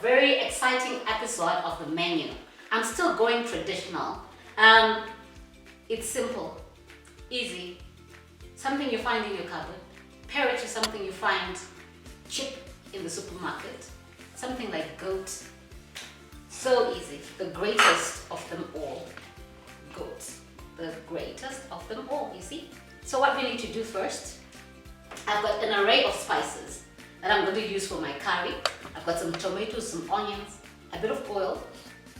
very exciting episode of the menu. I'm still going traditional. It's simple, easy, something you find in your cupboard. Pair it to something you find cheap in the supermarket. Something like goat. So easy. The greatest of them all. Goat. The greatest of them all, you see? So what we need to do first, I've got an array of spices that I'm going to use for my curry. I've got some tomatoes, some onions, a bit of oil,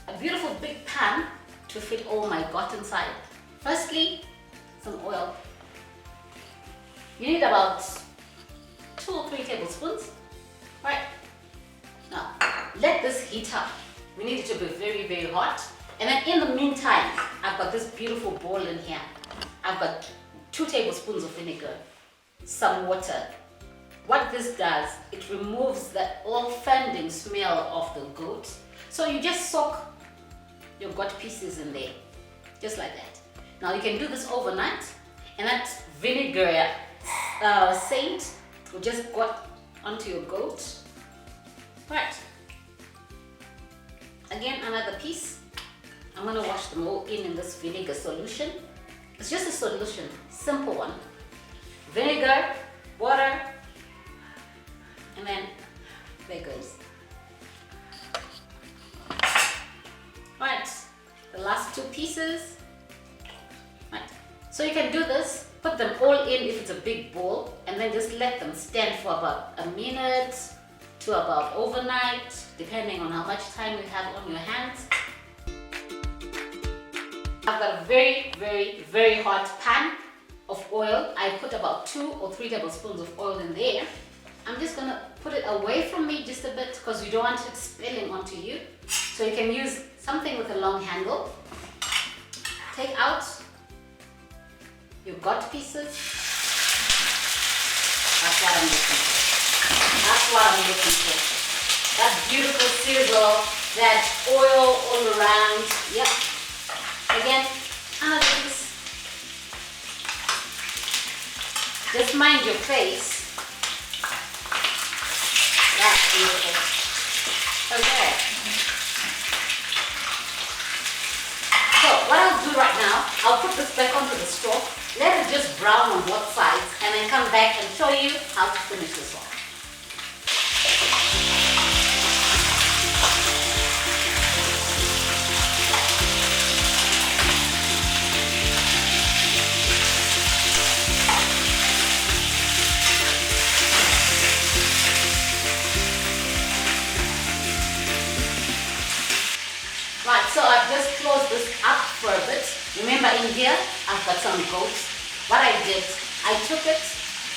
a beautiful big pan to fit all my goat inside. Firstly, some oil. You need about 2 or 3 tablespoons. Right. Now, let this heat up. We need it to be very, very hot. And then in the meantime, I've got this beautiful bowl in here. I've got 2 tablespoons of vinegar, some water. What this does, it removes the offending smell of the goat. So you just soak your goat pieces in there, just like that. Now you can do this overnight, and that vinegar scent will just go onto your goat. Right. Again, another piece. I'm gonna wash them all in this vinegar solution. It's just a solution, simple one. Vinegar, water, and then there goes. Right, the last 2 pieces. Right, so you can do this, put them all in if it's a big bowl, and then just let them stand for about a minute to about overnight, depending on how much time you have on your hands. I've got a very, very, very hot pan of oil. I put about 2 or 3 tablespoons of oil in there. I'm just gonna put it away from me just a bit because you don't want it spilling onto you. So you can use something with a long handle. Take out your goat pieces. That's what I'm looking for. That's what I'm looking for. That beautiful sizzle, that oil all around. Yep. Again, another piece. Just mind your face. That's beautiful. Okay. So what I'll do right now, I'll put this back onto the stove, let it just brown on both sides, and then come back and show you how to finish this off. Right, so I've just closed this up for a bit. Remember in here, I've got some goats. What I did, I took it,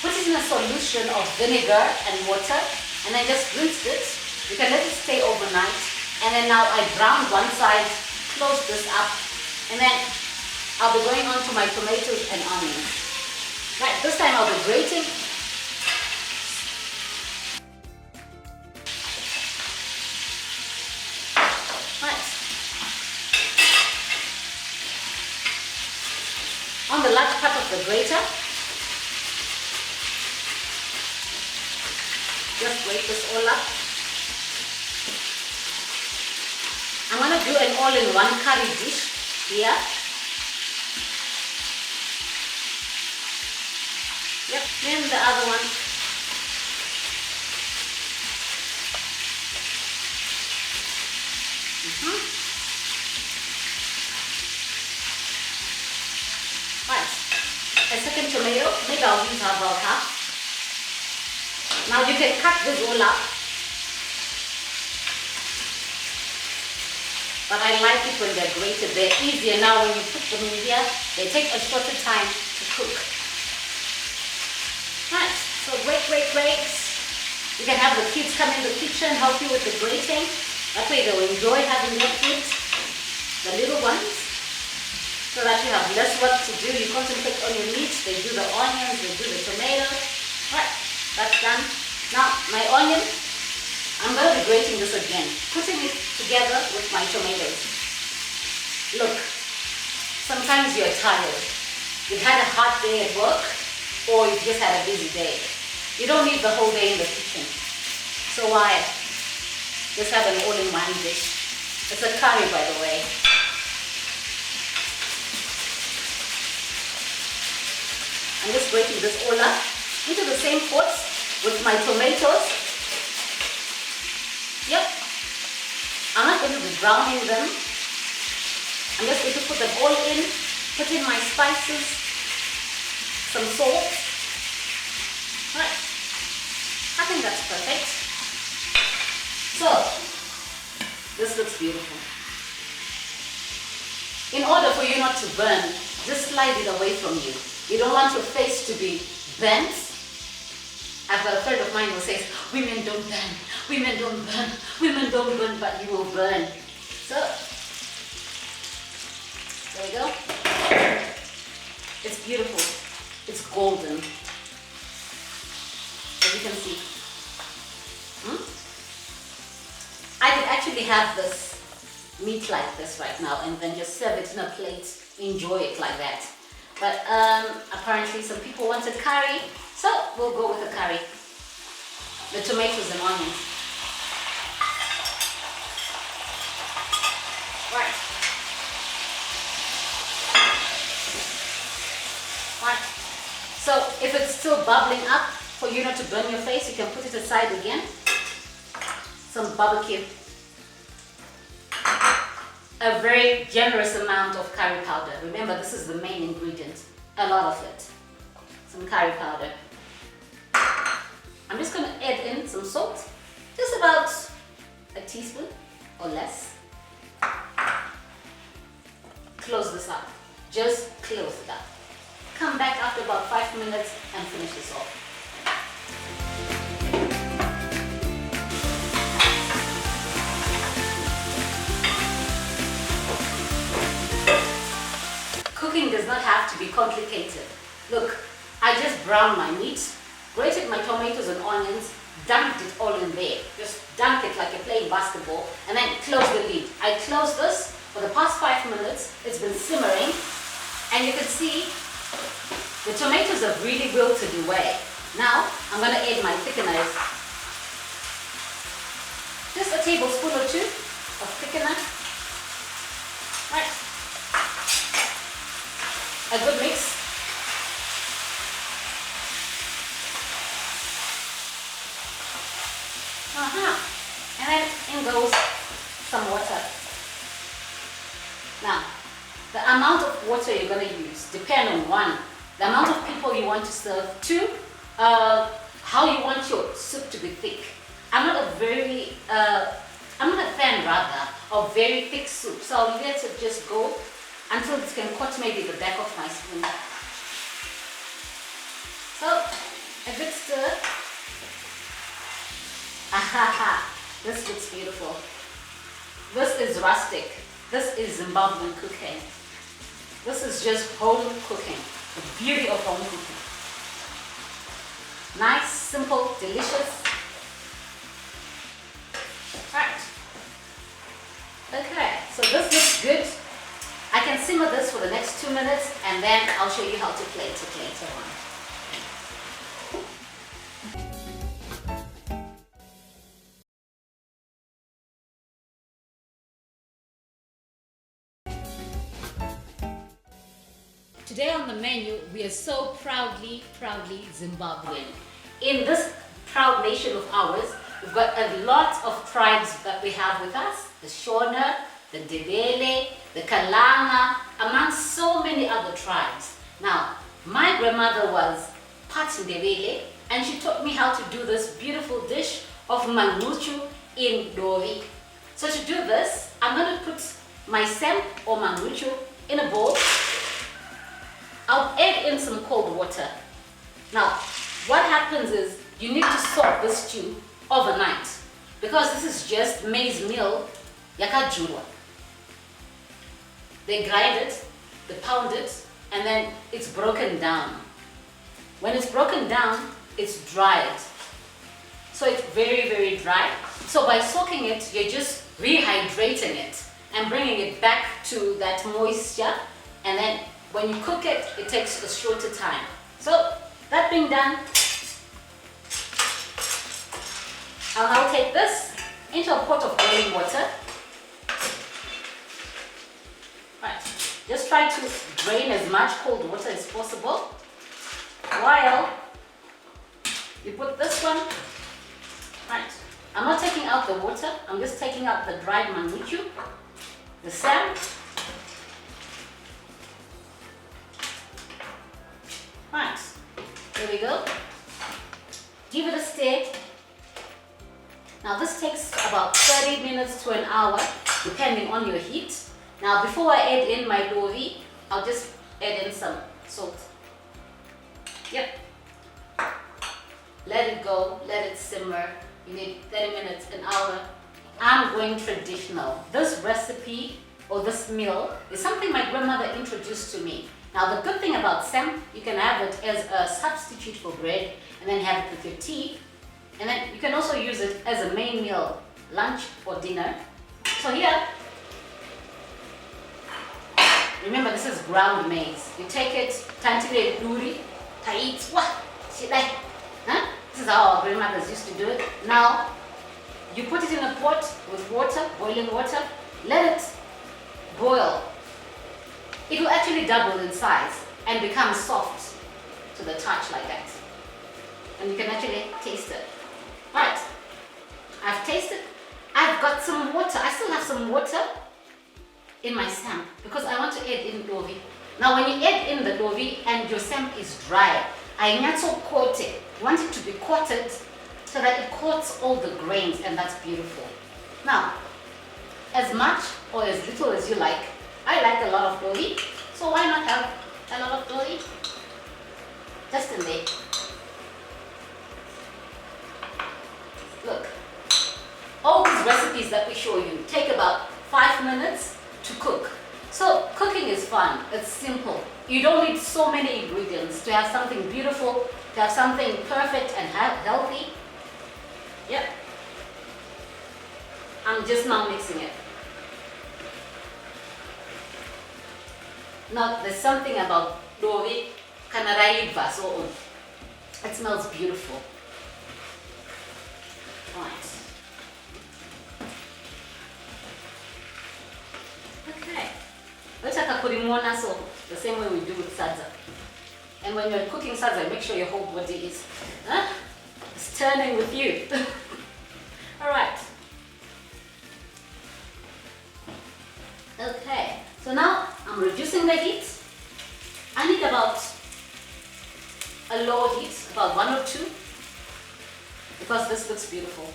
put it in a solution of vinegar and water, and I just rinsed it. You can let it stay overnight. And then now I browned one side, closed this up, and then I'll be going on to my tomatoes and onions. Right, this time I'll be grating. On the large part of the grater, just grate this all up. I'm going to do an all-in-one curry dish here. Yep, then the other one. A second tomato, maybe I'll use about half. Now you can cut this all up, but I like it when they're grated. They're easier now when you put them in here. They take a shorter time to cook. Right, so grate. You can have the kids come in the kitchen, help you with the grating. That way they'll enjoy having their food, the little ones. So that you have less work to do. You concentrate on your meat. They do the onions, they do the tomatoes. Right, that's done. Now, my onion, I'm going to be grating this again, putting it together with my tomatoes. Look, sometimes you're tired. You've had a hard day at work, or you've just had a busy day. You don't need the whole day in the kitchen. So why? Just have an all-in-one dish. It's a curry, by the way. I'm just breaking this all up into the same pot with my tomatoes. Yep. I'm not going to be browning them. I'm just going to put them all in, put in my spices, some salt. Right. I think that's perfect. So, this looks beautiful. In order for you not to burn, just slide it away from you. You don't want your face to be burnt. I've got a friend of mine who says, women don't burn, women don't burn, women don't burn, but you will burn. So, there we go. It's beautiful. It's golden. As you can see. I could actually have this meat like this right now and then just serve it in a plate, enjoy it like that. But apparently some people wanted curry, so we'll go with the curry. The tomatoes and onions. Right. Right. So if it's still bubbling up, for you not to burn your face, you can put it aside again. Some barbecue. A very generous amount of curry powder. Remember, this is the main ingredient. A lot of it. Some curry powder. I'm just going to add in some salt. Just about a teaspoon or less. Close this up. Just close it up. Come back after about 5 minutes and finish this off. Cooking does not have to be complicated. Look, I just browned my meat, grated my tomatoes and onions, dunked it all in there. Just dunk it like you're playing basketball and then close the lid. I closed this for the past 5 minutes. It's been simmering and you can see the tomatoes have really wilted away. Now I'm going to add my thickeners. Just a tablespoon or two of thickener. Right. A good mix. And then in goes some water. Now, the amount of water you're going to use depends on one, the amount of people you want to serve, two, how you want your soup to be thick. I'm not a fan rather of very thick soup, so I'll let it just go until it can cut maybe the back of my spoon. So, a good stir. This looks beautiful. This is rustic. This is Zimbabwean cooking. This is just home cooking. The beauty of home cooking. Nice, simple, delicious. Right. Okay, so this looks good. I can simmer this for the next 2 minutes and then I'll show you how to plate it later on. Today on the menu, we are so proudly Zimbabwean. In this proud nation of ours, we've got a lot of tribes that we have with us. The Shona, the Ndebele, the Kalanga, amongst so many other tribes. Now, my grandmother was part Ndebele and she taught me how to do this beautiful dish of manguchu in dori. So to do this, I'm going to put my semp or manguchu in a bowl. I'll add in some cold water. Now, what happens is you need to soak this stew overnight because this is just maize meal yakajurwa. They grind it, they pound it, and then it's broken down. When it's broken down, it's dried. So it's very dry. So by soaking it, you're just rehydrating it and bringing it back to that moisture, and then when you cook it, it takes a shorter time. So that being done, I'll now take this into a pot of boiling water. Right, just try to drain as much cold water as possible while you put this one. Right, I'm not taking out the water, I'm just taking out the dried manuchu, the sand. Right, here we go. Give it a stir. Now this takes about 30 minutes to an hour, depending on your heat. Now before I add in my dovi, I'll just add in some salt. Yep. Let it go, let it simmer. You need 30 minutes, an hour. I'm going traditional. This recipe or this meal is something my grandmother introduced to me. Now the good thing about sem, you can have it as a substitute for bread and then have it with your tea. And then you can also use it as a main meal, lunch or dinner. So here, remember this is ground maize. You take it, tantile duri, tait, huh? This is how our grandmothers used to do it. Now, you put it in a pot with water, boiling water, let it boil. It will actually double in size and become soft to the touch like that. And you can actually taste it. Right, I've tasted. I've got some water. I still have some water in my sam because I want to add in dovi. Now when you add in the dovi and your sam is dry, I also coat it. You want it to be coated so that it coats all the grains, and that's beautiful. Now, as much or as little as you like. I like a lot of dovi, so why not have a lot of dovi? Just in there. Look, all these recipes that we show you take about 5 minutes to cook. So cooking is fun, it's simple. You don't need so many ingredients to have something beautiful, to have something perfect and healthy. Yep. I'm just now mixing it. Now there's something about dovi kanaraidva, so it smells beautiful. Right. Okay. Let's take a kurimona, so the same way we do with sadza. And when you're cooking sadza, make sure your whole body is turning with you. All right. Okay. So now I'm reducing the heat. I need about a low heat, about 1 or 2. Because this looks beautiful.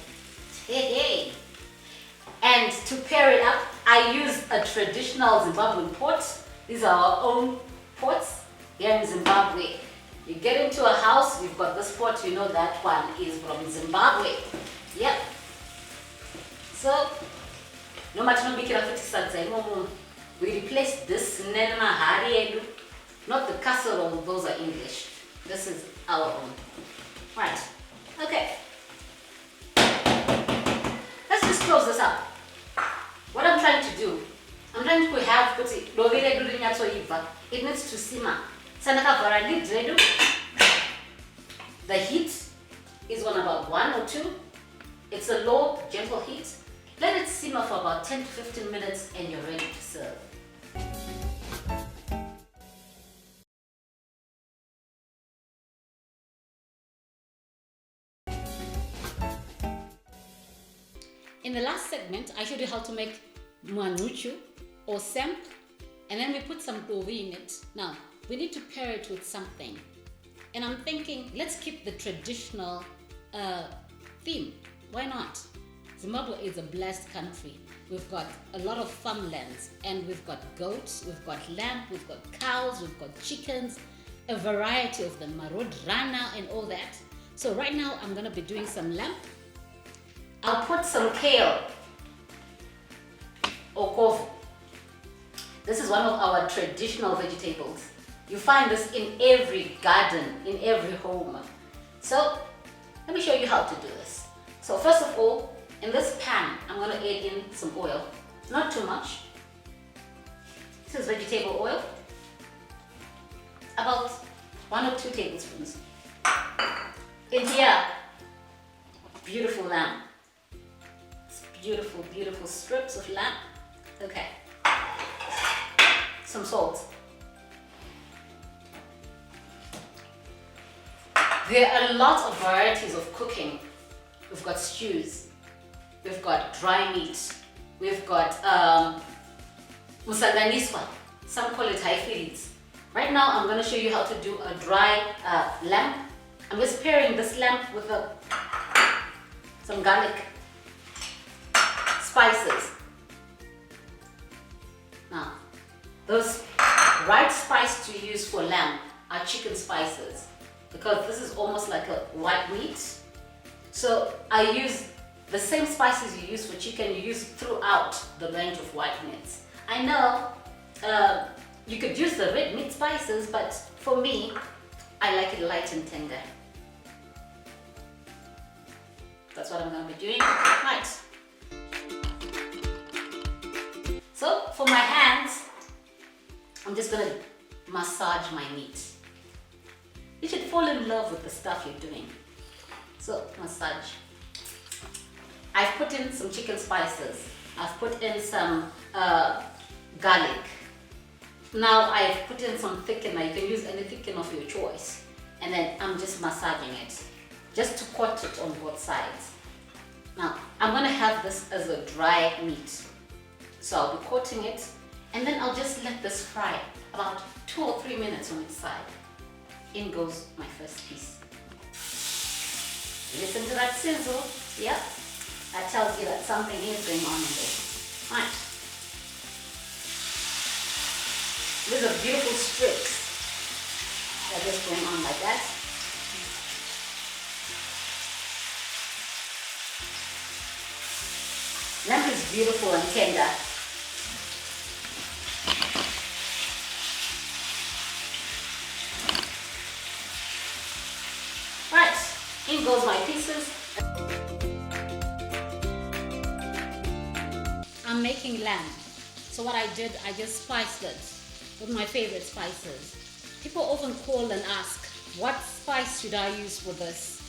Hey. And to pair it up, I use a traditional Zimbabwean pot. These are our own pots here in Zimbabwe. You get into a house, you've got this pot, you know that one is from Zimbabwe. Yep. So, no matter we replace this not the casserole, those are English. This is our own. Right. Okay. Let's just close this up. What I'm trying to do, I'm trying to have it needs to simmer. The heat is on about 1 or 2. It's a low, gentle heat. Let it simmer for about 10 to 15 minutes and you're ready to serve. In the last segment, I showed you how to make manuchu or sem, and then we put some dovi in it. Now, we need to pair it with something. And I'm thinking, let's keep the traditional theme. Why not? Zimbabwe is a blessed country. We've got a lot of farmlands, and we've got goats, we've got lamb, we've got cows, we've got chickens, a variety of them, marodrana and all that. So right now, I'm gonna be doing some lamb. I'll put some kale or kovu. This is one of our traditional vegetables. You find this in every garden, in every home. So let me show you how to do this. So first of all, in this pan, I'm going to add in some oil. Not too much. This is vegetable oil. About 1 or 2 tablespoons. In here, beautiful lamb. It's Beautiful, beautiful strips of lamb. Okay. Some salt. There are a lot of varieties of cooking. We've got stews, we've got dry meat, we've got musanganiswa, some call it haifilits. Right now I'm going to show you how to do a dry lamb. I'm just pairing this lamb with some garlic, spices. Now, those right spice to use for lamb are chicken spices, because this is almost like a white meat. So I use the same spices you use for chicken, you use throughout the range of white meats. I know you could use the red meat spices, but for me, I like it light and tender. That's what I'm going to be doing. Right. So for my hands, I'm just going to massage my meat. You should fall in love with the stuff you're doing. So massage. I've put in some chicken spices. I've put in some garlic. Now I've put in some thickener. You can use any thickener of your choice. And then I'm just massaging it, just to coat it on both sides. Now I'm going to have this as a dry meat. So I'll be coating it, and then I'll just let this fry about 2 or 3 minutes on each side. In goes my first piece. Listen to that sizzle. Yep, that tells you that something is going on in there. Right. These are beautiful strips. They're just going on like that. Lamb is beautiful and tender. Right, in goes my pieces. I'm making lamb. So what I did, I just spiced it with my favorite spices. People often call and ask, what spice should I use for this?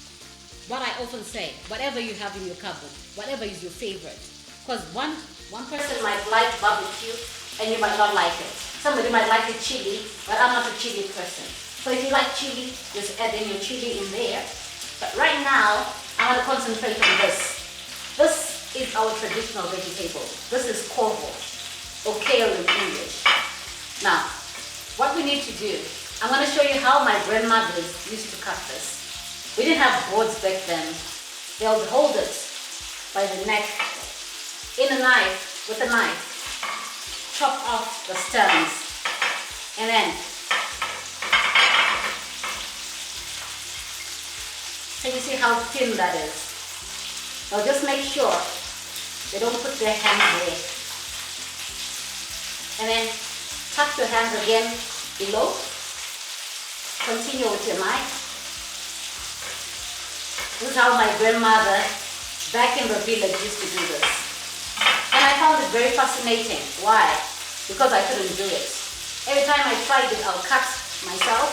What I often say, whatever you have in your cupboard, whatever is your favorite. Because one person might like barbecue and you might not like it. Somebody might like the chili, but I'm not a chili person. So if you like chili, just add in your chili in there. But right now, I want to concentrate on this. This is our traditional vegetable. This is kovo, or kale in English. Now, what we need to do, I'm going to show you how my grandmothers used to cut this. We didn't have boards back then. They'll hold it by the neck with a knife, chop off the stems, and then can you see how thin that is? Now just make sure they don't put their hand there. And then tuck your hands again below. Continue with your knife. This is how my grandmother back in the village used to do this. And I found it very fascinating. Why? Because I couldn't do it. Every time I tried it, I'll cut myself.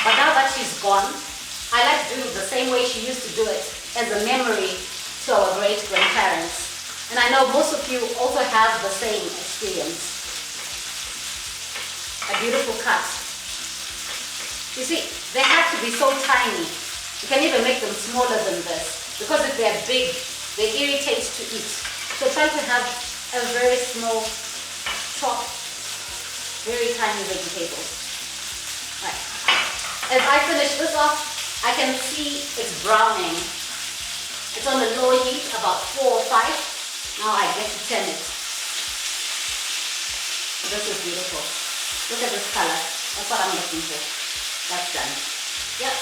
But now that she's gone, I like to do it the same way she used to do it, as a memory to our great-grandparents. And I know most of you also have the same experience. A beautiful cut. You see, they have to be so tiny. You can even make them smaller than this, because if they're big, they irritate to eat. So try to have a very small, chopped, very tiny vegetables. Right. As I finish this off, I can see it's browning. It's on a low heat, about 4 or 5. Now I get to turn it. This is beautiful. Look at this color. That's what I'm looking for. That's done. Yep.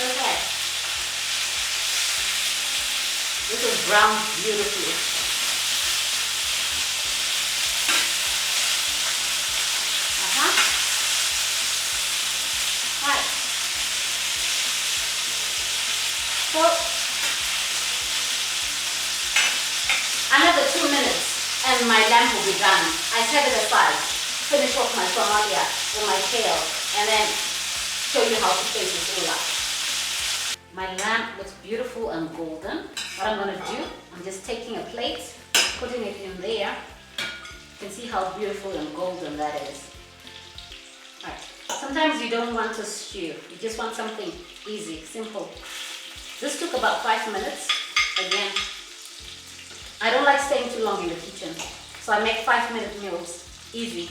Okay. This is browned beautifully. Right. So, another 2 minutes and my lamb will be done. I set it aside. finish off my somalia or my kale and then show you how to place this all up. My lamb looks beautiful and golden. What I'm going to do, I'm just taking a plate, putting it in there. You can see how beautiful and golden that is. All right. Sometimes you don't want to stew. You just want something easy, simple. This took about 5 minutes. Again, I don't like staying too long in the kitchen, so I make 5-minute meals, easy.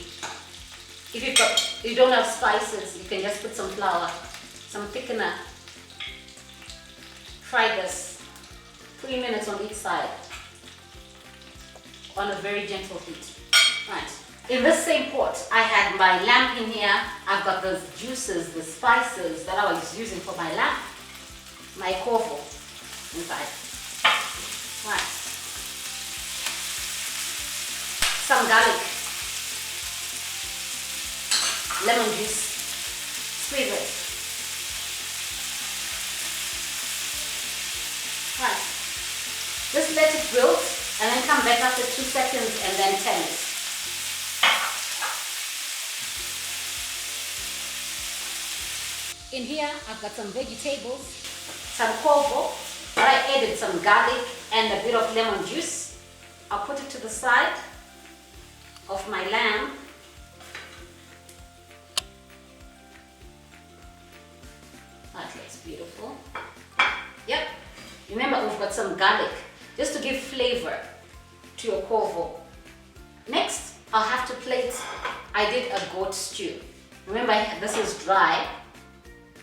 If you don't have spices, you can just put some flour, some thickener. Fry this 3 minutes on each side on a very gentle heat. Right. In this same pot, I had my lamb in here. I've got those juices, the spices that I was using for my lamb. My kovo inside. Right. Some garlic. Lemon juice. Squeeze it. Right. Just let it wilt and then come back after 2 seconds and then turn it. In here, I've got some vegetables, some kovo, but I added some garlic and a bit of lemon juice. I'll put it to the side of my lamb. That looks beautiful. Yep. Remember, we've got some garlic just to give flavor to your kovo. Next, I'll have to plate. I did a goat stew. Remember, this is dry.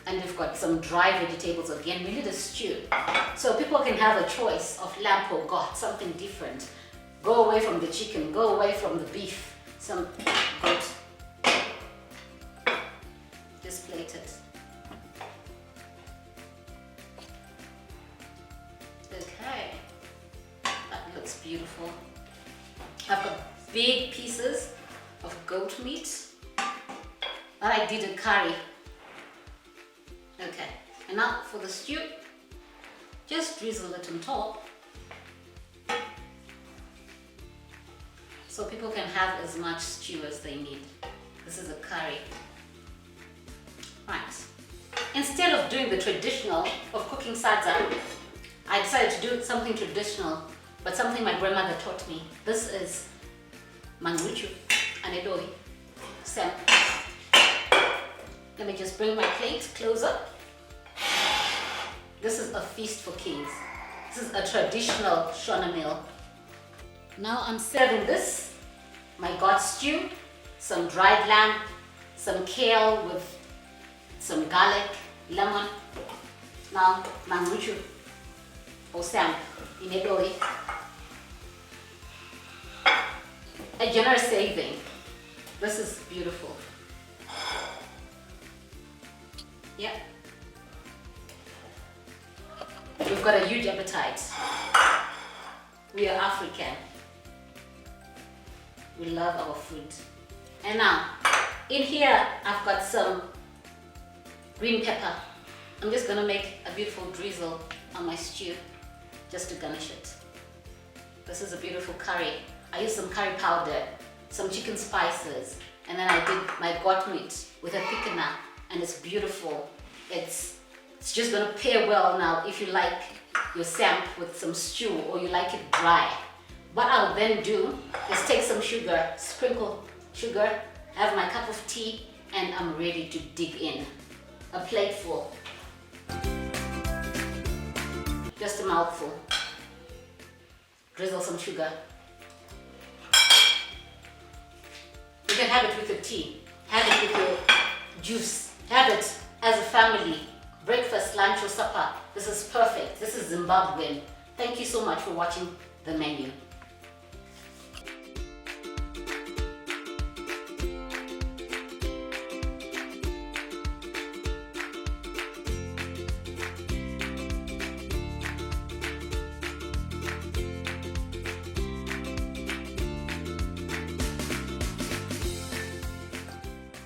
And we've got some dry vegetables again. We need a stew. So people can have a choice of lamb or goat, something different. Go away from the chicken, go away from the beef. Some goat. Just plate it. Okay. That looks beautiful. I've got big pieces of goat meat that I did a curry. Okay, and now for the stew, just drizzle it on top so people can have as much stew as they need. This is a curry. Right. Instead of doing the traditional of cooking sadza, I decided to do something traditional, but something my grandmother taught me. This is manguchu anedori sem. Let me just bring my plate closer. This is a feast for kings. This is a traditional Shona meal. Now I'm serving this, my goat stew, some dried lamb, some kale with some garlic, lemon. Now manguchu or sam inedori. A generous serving. This is beautiful. Yeah. We've got a huge appetite. We are African. We love our food. And now, in here, I've got some green pepper. I'm just gonna make a beautiful drizzle on my stew, just to garnish it. This is a beautiful curry. I used some curry powder, some chicken spices, and then I did my goat meat with a thickener. And it's beautiful. It's just gonna pair well now if you like your samp with some stew or you like it dry. What I'll then do is take some sugar, sprinkle sugar, have my cup of tea, and I'm ready to dig in. A plateful. Just a mouthful. Drizzle some sugar. You can have it with the tea. Have it with your juice. Have it as a family, breakfast, lunch or supper. This is perfect. This is Zimbabwean. Thank you so much for watching the menu.